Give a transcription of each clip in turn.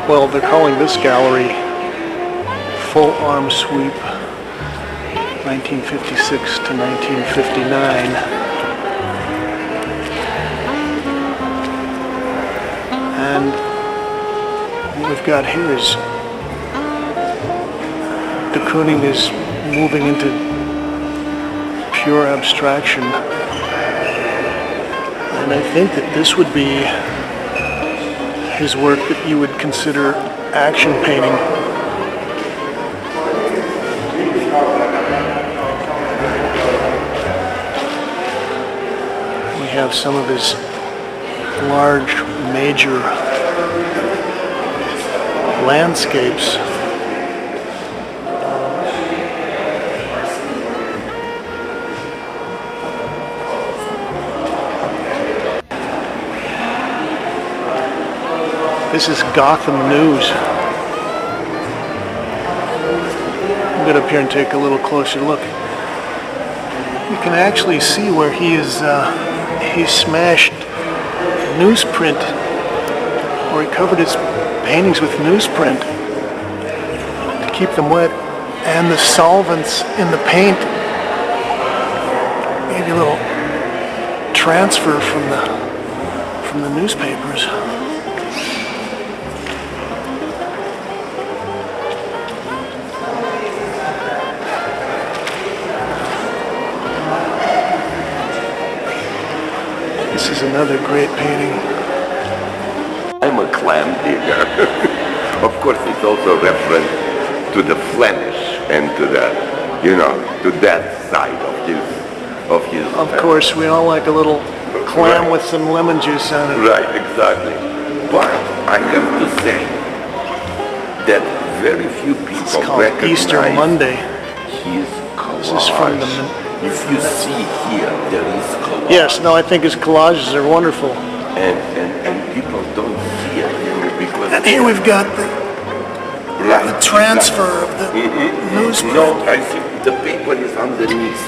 Well, they're calling this gallery Full Arm Sweep 1956 to 1959. And what we've got here is de Kooning is moving into pure abstraction. And I think that this would be his work that you would consider action painting. We have some of his large, major landscapes. This is Gotham News. I'll get up here and take a little closer look. You can actually see where he smashed newsprint, or he covered his paintings with newsprint to keep them wet, and the solvents in the paint gave you a little transfer from the newspapers. This is another great painting. I'm a clam digger. Of course, it's also a reference to the Flemish and to the, to that side of his. Of course, we all like a little clam with some lemon juice on it. Right, exactly. But I have to say that very few people It's called recognize Easter Monday. his collage. This is from the... If you see here, there is collage. Yes, no, I think his collages are wonderful. And people don't see it because... And here we've got the transfer of the newsprint. No, I think the paper is underneath.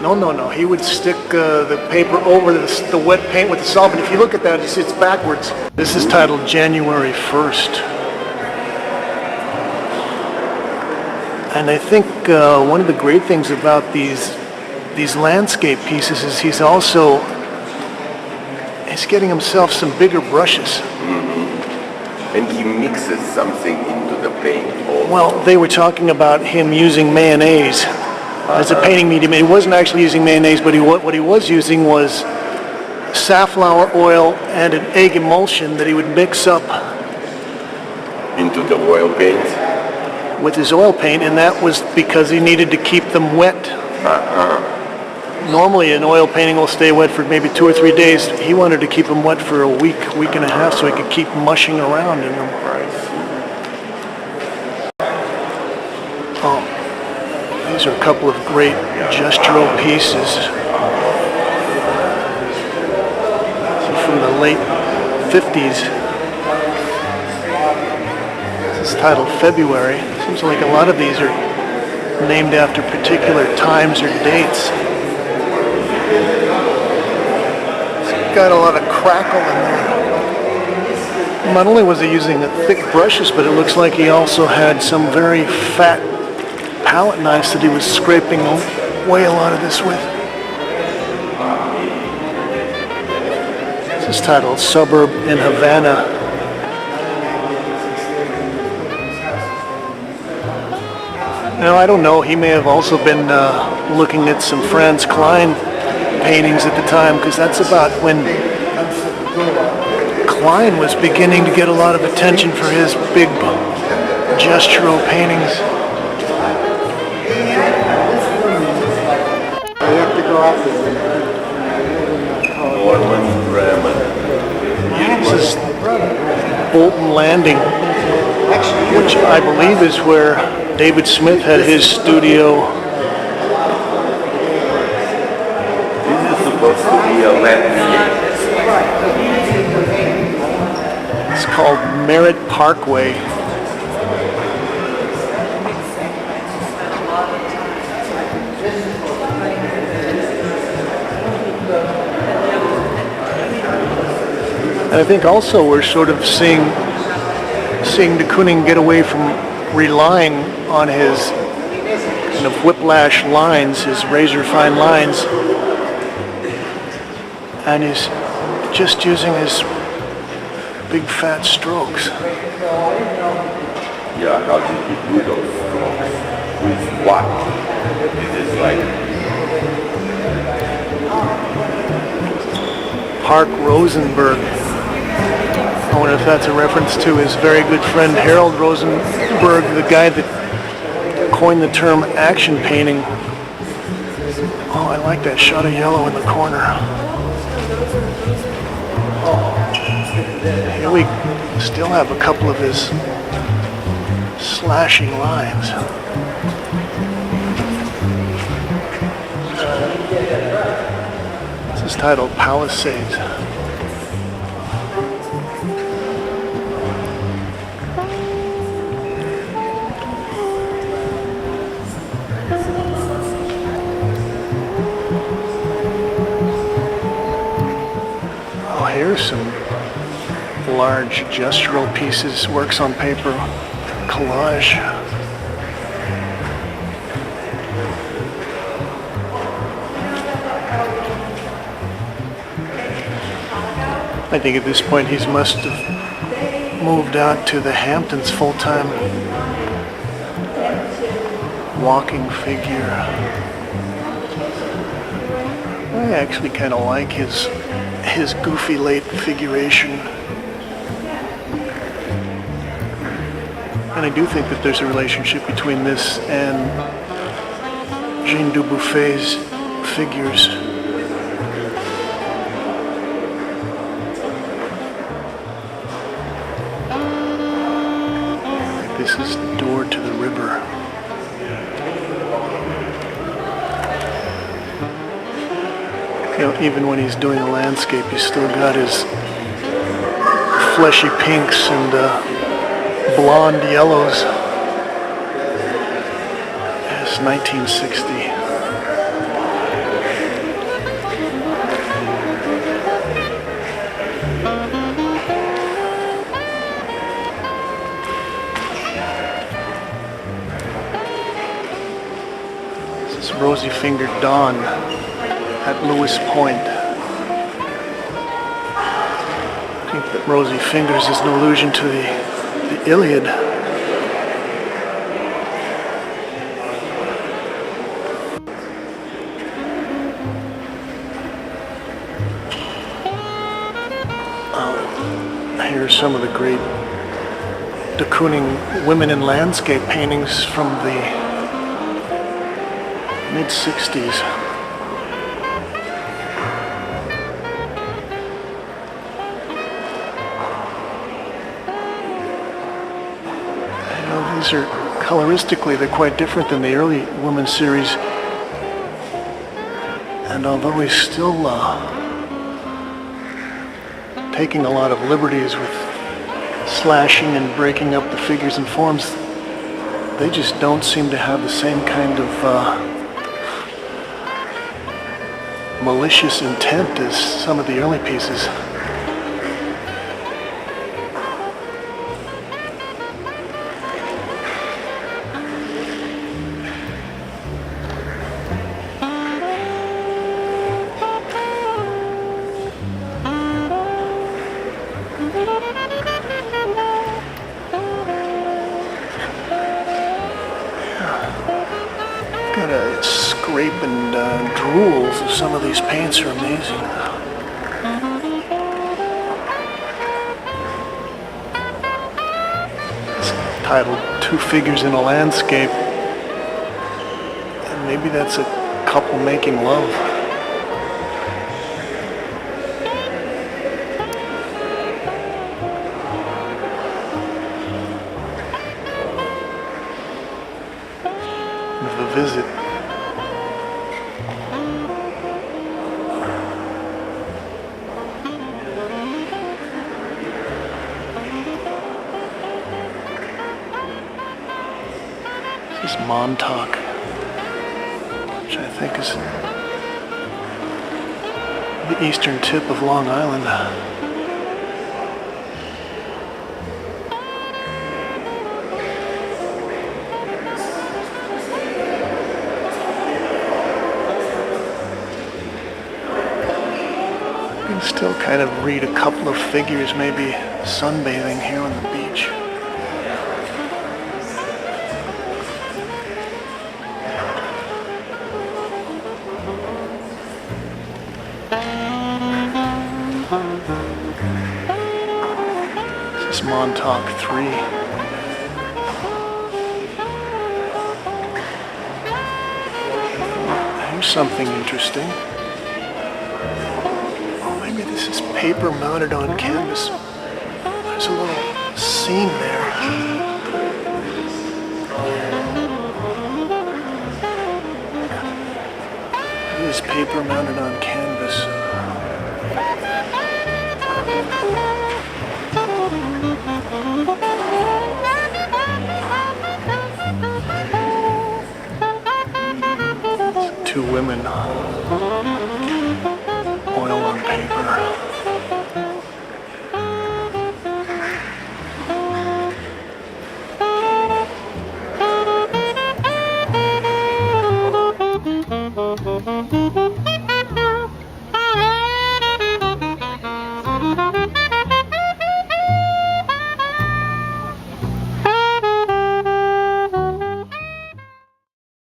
No. He would stick the paper over the wet paint with the solvent. If you look at that, you see it's backwards. This is titled January 1st. And I think one of the great things about these landscape pieces is he's getting himself some bigger brushes. And he mixes something into the paint also. Well, they were talking about him using mayonnaise as a painting medium. He wasn't actually using mayonnaise, but what he was using was safflower oil and an egg emulsion that he would mix up into the oil paint? With his oil paint, and that was because he needed to keep them wet. Normally an oil painting will stay wet for maybe 2 or 3 days. He wanted to keep them wet for a week and a half so he could keep mushing around in them. Oh, these are a couple of great gestural pieces from the late 50s. This is titled February. Seems like a lot of these are named after particular times or dates. It's got a lot of crackle in there. Not only was he using the thick brushes, but it looks like he also had some very fat palette knives that he was scraping away a lot of this with. This is titled Suburb in Havana. Now, I don't know, he may have also been looking at some Franz Klein paintings at the time, because that's about when Klein was beginning to get a lot of attention for his big gestural paintings. This is Bolton Landing, which I believe is where David Smith had his studio. This is supposed to be a landscape. It's called Merritt Parkway. And I think also we're sort of seeing seeing de Kooning get away from relying on his kind of whiplash lines, his razor fine lines, and he's just using his big fat strokes. Yeah, how did he do those strokes? With what? Is it like Park Rosenberg? I wonder if that's a reference to his very good friend Harold Rosenberg, the guy that coined the term action painting. Oh, I like that shot of yellow in the corner. Here we still have a couple of his slashing lines. This is titled Palisades. Oh, here's some large gestural pieces, works on paper, collage. I think at this point he must have moved out to the Hamptons full-time, walking figure. I actually kind of like his goofy late figuration. And I do think that there's a relationship between this and Jean Dubuffet's figures. This is the door to the river. You know, even when he's doing a landscape, he's still got his fleshy pinks and blonde yellows. It's 1960. This is Rosy-Fingered Dawn at Lewis Point. I think that Rosy Fingers is an allusion to the Iliad. Here's some of the great de Kooning women in landscape paintings from the mid-60s. These are coloristically, they're quite different than the early woman series. And although he's still taking a lot of liberties with slashing and breaking up the figures and forms, they just don't seem to have the same kind of malicious intent as some of the early pieces. Gotta scrape and drools of some of these paints are amazing. It's titled Two Figures in a Landscape, and maybe that's a couple making love. The Visit. This is Montauk, which I think is the eastern tip of Long Island. Still kind of read a couple of figures, maybe sunbathing here on the beach. This is Montauk 3. Here's something interesting. Maybe this is paper mounted on canvas. There's a little seam there. It is paper mounted on canvas. Two women